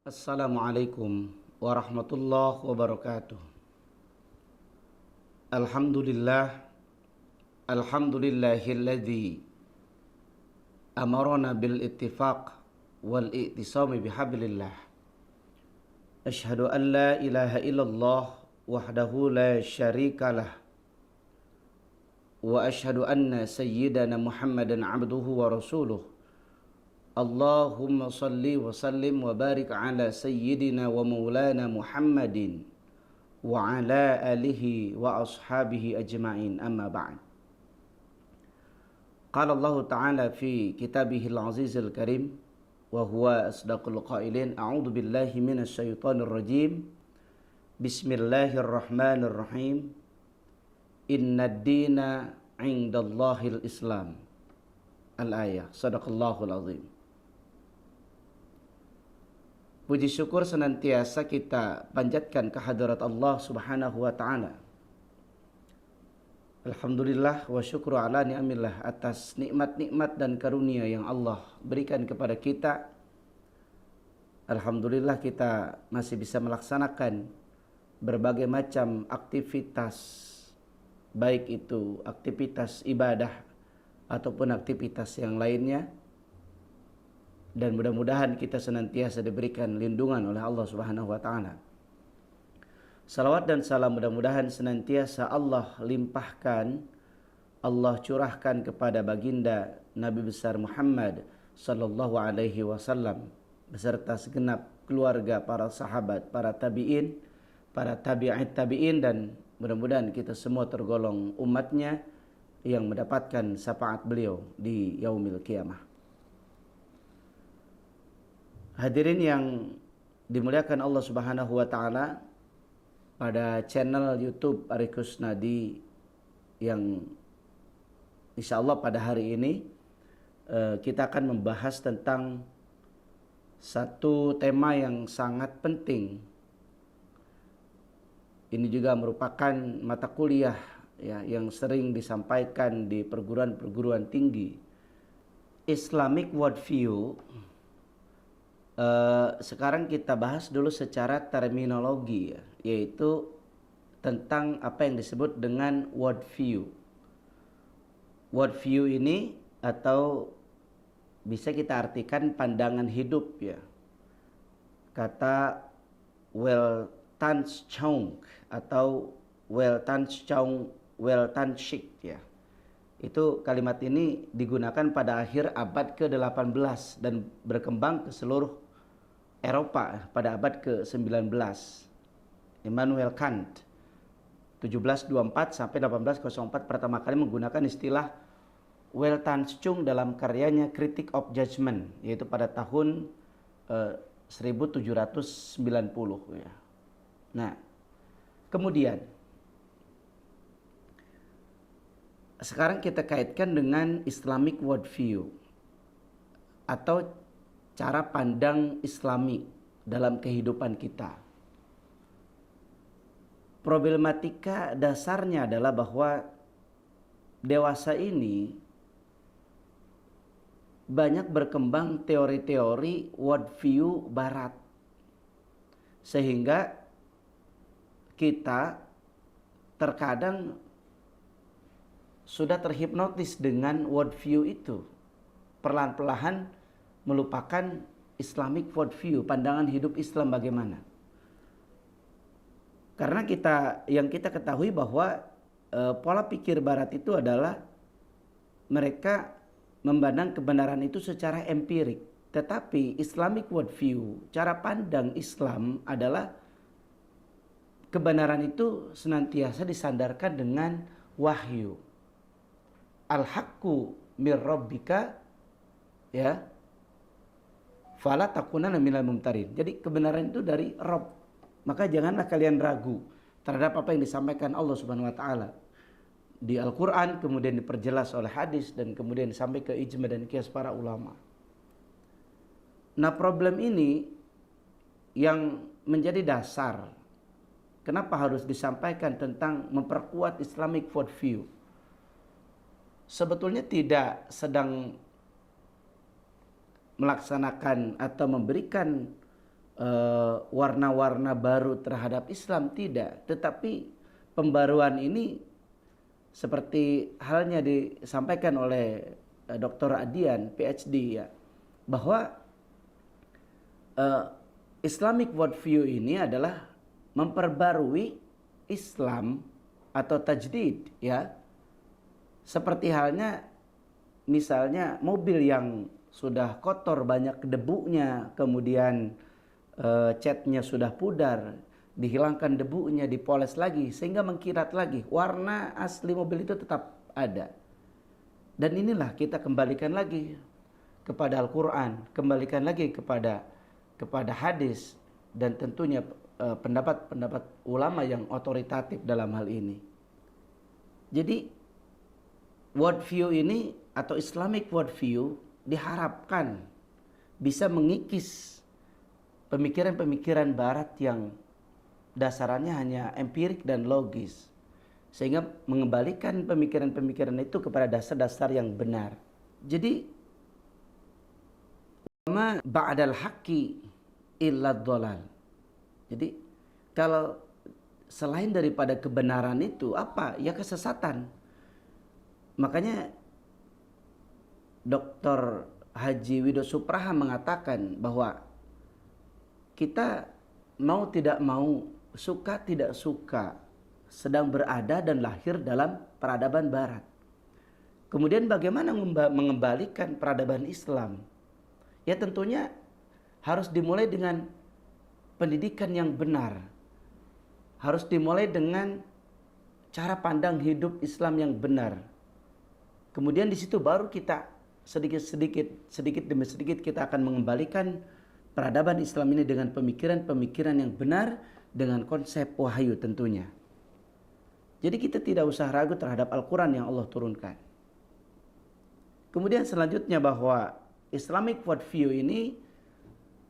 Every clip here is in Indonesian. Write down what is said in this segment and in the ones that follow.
Assalamualaikum warahmatullahi wabarakatuh. Alhamdulillah, alhamdulillahilladzi amarna bil ittifaq wal i'tisami bihablillah. Ashhadu an la ilaha illallah wahdahu la syarikalah wa ashhadu anna sayyidana Muhammadan abduhu wa rasuluh. Allahumma salli wa sallim wa barik ala sayyidina wa maulana Muhammadin wa ala alihi wa ashabihi ajma'in, amma ba'd. Qala Allah Ta'ala fi kitabihil azizil karim wa huwa asdaqul qailin, a'udzu billahi minasy syaithanir rajim. Bismillahirrahmanirrahim. Innad dina 'indallahil Islam. Al-ayah. Sadaqallahul azim. Puji syukur senantiasa kita panjatkan kehadirat Allah Subhanahu wa Ta'ala. Alhamdulillah wa syukru ala ni'amillah, atas nikmat-nikmat dan karunia yang Allah berikan kepada kita. Alhamdulillah kita masih bisa melaksanakan berbagai macam aktivitas, baik itu aktivitas ibadah ataupun aktivitas yang lainnya. Dan mudah-mudahan kita senantiasa diberikan lindungan oleh Allah Subhanahu wa Ta'ala. Salawat dan salam mudah-mudahan senantiasa Allah limpahkan, Allah curahkan kepada baginda Nabi besar Muhammad sallallahu alaihi wasallam beserta segenap keluarga, para sahabat, para tabi'in, para tabi'at tabi'in, dan mudah-mudahan kita semua tergolong umatnya yang mendapatkan syafaat beliau di yaumil qiyamah. Hadirin yang dimuliakan Allah Subhanahu wa Ta'ala, pada channel YouTube Ari Kusnadi yang insya Allah pada hari ini kita akan membahas tentang satu tema yang sangat penting. Ini juga merupakan mata kuliah ya, yang sering disampaikan di perguruan-perguruan tinggi. Islamic Worldview. Sekarang kita bahas dulu secara terminologi ya, yaitu tentang apa yang disebut dengan worldview. Worldview ini atau bisa kita artikan pandangan hidup ya. Kata Weltanschauung atau Weltanschauung ya. Itu kalimat ini digunakan pada akhir abad ke-18 dan berkembang ke seluruh Eropa pada abad ke-19. Immanuel Kant 1724 sampai 1804 pertama kali menggunakan istilah Weltanschauung dalam karyanya Critique of Judgment, yaitu pada tahun 1790 ya. Nah, kemudian sekarang kita kaitkan dengan Islamic Worldview atau cara pandang Islami dalam kehidupan kita. Problematika dasarnya adalah bahwa dewasa ini banyak berkembang teori-teori worldview barat, sehingga kita terkadang sudah terhipnotis dengan worldview itu, perlahan-lahan melupakan Islamic worldview, pandangan hidup Islam bagaimana. Karena yang kita ketahui bahwa pola pikir barat itu adalah mereka memandang kebenaran itu secara empirik. Tetapi Islamic worldview, cara pandang Islam adalah kebenaran itu senantiasa disandarkan dengan wahyu. Al-haqqu mir rabbika ya, fala takunanna minal mumtarin. Jadi kebenaran itu dari Rabb. Maka janganlah kalian ragu terhadap apa yang disampaikan Allah Subhanahu wa Ta'ala di Al-Quran, kemudian diperjelas oleh hadis, dan kemudian sampai ke ijma dan qiyas para ulama. Nah, problem ini yang menjadi dasar kenapa harus disampaikan tentang memperkuat Islamic worldview. Sebetulnya tidak sedang melaksanakan atau memberikan warna-warna baru terhadap Islam, tidak. Tetapi pembaruan ini seperti halnya disampaikan oleh Dr. Adian, PhD ya, bahwa Islamic worldview ini adalah memperbarui Islam atau tajdid ya. Seperti halnya misalnya mobil yang sudah kotor, banyak debunya, kemudian catnya sudah pudar, dihilangkan debunya, dipoles lagi sehingga mengkilat lagi. Warna asli mobil itu tetap ada. Dan inilah kita kembalikan lagi kepada Al-Quran, kembalikan lagi kepada hadis, dan tentunya pendapat-pendapat ulama yang otoritatif dalam hal ini. Jadi worldview ini atau Islamic worldview diharapkan bisa mengikis pemikiran-pemikiran barat yang dasarannya hanya empirik dan logis, sehingga mengembalikan pemikiran-pemikiran itu kepada dasar-dasar yang benar. Jadi ma ba'dal haqqi illa dhalal. Jadi kalau selain daripada kebenaran itu apa? Ya kesesatan. Makanya Dr. Haji Widosupraha mengatakan bahwa kita mau tidak mau, suka tidak suka, sedang berada dan lahir dalam peradaban barat. Kemudian bagaimana mengembalikan peradaban Islam? Ya tentunya harus dimulai dengan pendidikan yang benar. Harus dimulai dengan cara pandang hidup Islam yang benar. Kemudian di situ baru kita sedikit demi sedikit kita akan mengembalikan peradaban Islam ini dengan pemikiran-pemikiran yang benar, dengan konsep wahyu tentunya. Jadi kita tidak usah ragu terhadap Al-Quran yang Allah turunkan. Kemudian selanjutnya bahwa Islamic worldview ini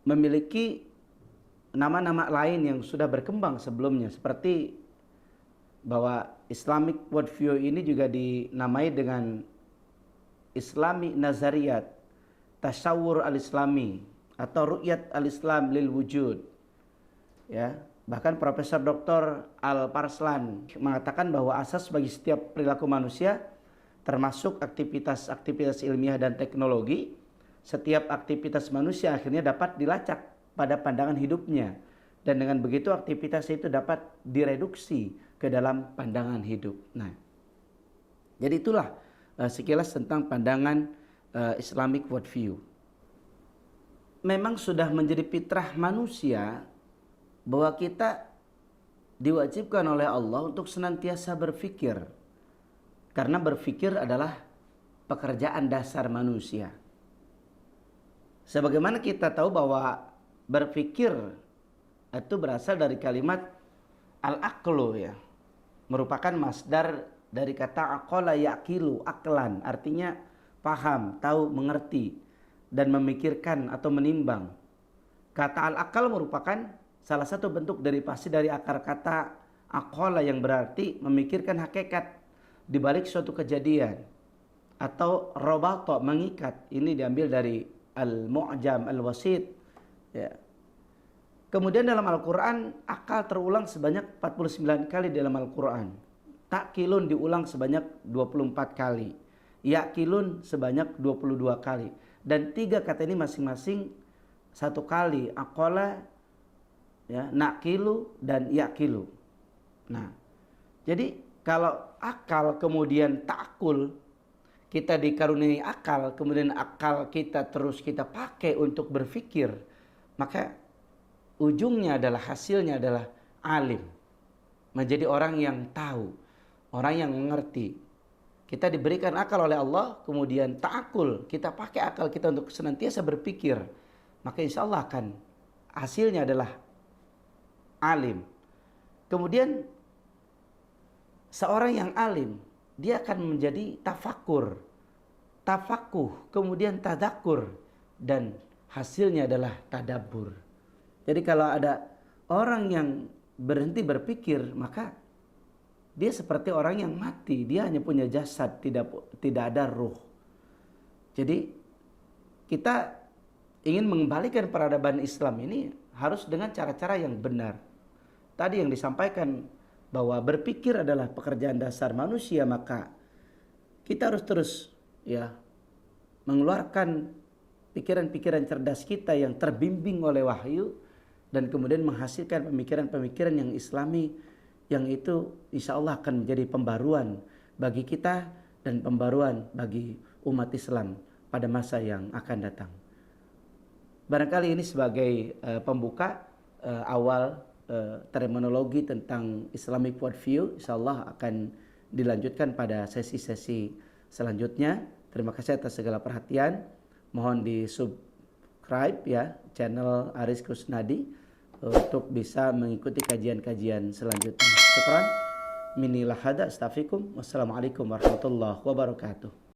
memiliki nama-nama lain yang sudah berkembang sebelumnya. Seperti bahwa Islamic worldview ini juga dinamai dengan Islami Nazariyat, Tasawur al-Islami, atau Ru'yat al-Islam lil wujud. Ya, bahkan Profesor Dr. Al-Parslan mengatakan bahwa asas bagi setiap perilaku manusia, termasuk aktivitas-aktivitas ilmiah dan teknologi, setiap aktivitas manusia akhirnya dapat dilacak pada pandangan hidupnya. Dan dengan begitu aktivitas itu dapat direduksi ke dalam pandangan hidup. Nah, jadi itulah sekilas tentang pandangan Islamic worldview. Memang sudah menjadi fitrah manusia bahwa kita diwajibkan oleh Allah untuk senantiasa berpikir. Karena berpikir adalah pekerjaan dasar manusia. Sebagaimana kita tahu bahwa berpikir itu berasal dari kalimat al-aqlu ya. Merupakan masdar dari kata aqala yaqilu, aklan, artinya paham, tahu, mengerti, dan memikirkan atau menimbang. Kata al-aqal merupakan salah satu bentuk derivasi dari akar kata aqala yang berarti memikirkan hakikat di balik suatu kejadian, atau rabata, mengikat. Ini diambil dari al-mu'jam al-wasit ya. Kemudian dalam Al-Quran akal terulang sebanyak 49 kali dalam Al-Quran. Ta'kilun diulang sebanyak 24 kali. Ya'kilun sebanyak 22 kali. Dan 3 kata ini masing-masing 1 kali. Aqala, ya, nakilu, dan yakilu. Nah, jadi kalau akal kemudian ta'kul, kita dikaruniai akal, kemudian akal kita terus kita pakai untuk berpikir, maka ujungnya adalah, hasilnya adalah alim. Menjadi orang yang tahu, orang yang mengerti. Kita diberikan akal oleh Allah, kemudian ta'akul, kita pakai akal kita untuk senantiasa berpikir, maka insya Allah akan hasilnya adalah alim. Kemudian seorang yang alim, dia akan menjadi tafakur, tafakuh, kemudian tadakur, dan hasilnya adalah tadabbur. Jadi kalau ada orang yang berhenti berpikir, maka dia seperti orang yang mati. Dia hanya punya jasad, tidak ada ruh. Jadi kita ingin mengembalikan peradaban Islam ini harus dengan cara-cara yang benar. Tadi yang disampaikan bahwa berpikir adalah pekerjaan dasar manusia, maka kita harus terus ya mengeluarkan pikiran-pikiran cerdas kita yang terbimbing oleh wahyu dan kemudian menghasilkan pemikiran-pemikiran yang islami, yang itu insya Allah akan menjadi pembaruan bagi kita dan pembaruan bagi umat Islam pada masa yang akan datang. Barangkali ini sebagai pembuka awal terminologi tentang Islamic worldview. Insyaallah akan dilanjutkan pada sesi-sesi selanjutnya. Terima kasih atas segala perhatian. Mohon di subscribe ya channel Aris Kusnadi untuk bisa mengikuti kajian-kajian selanjutnya. Syukran. Minni lahada astaghfirukum. Wassalamualaikum warahmatullahi wabarakatuh.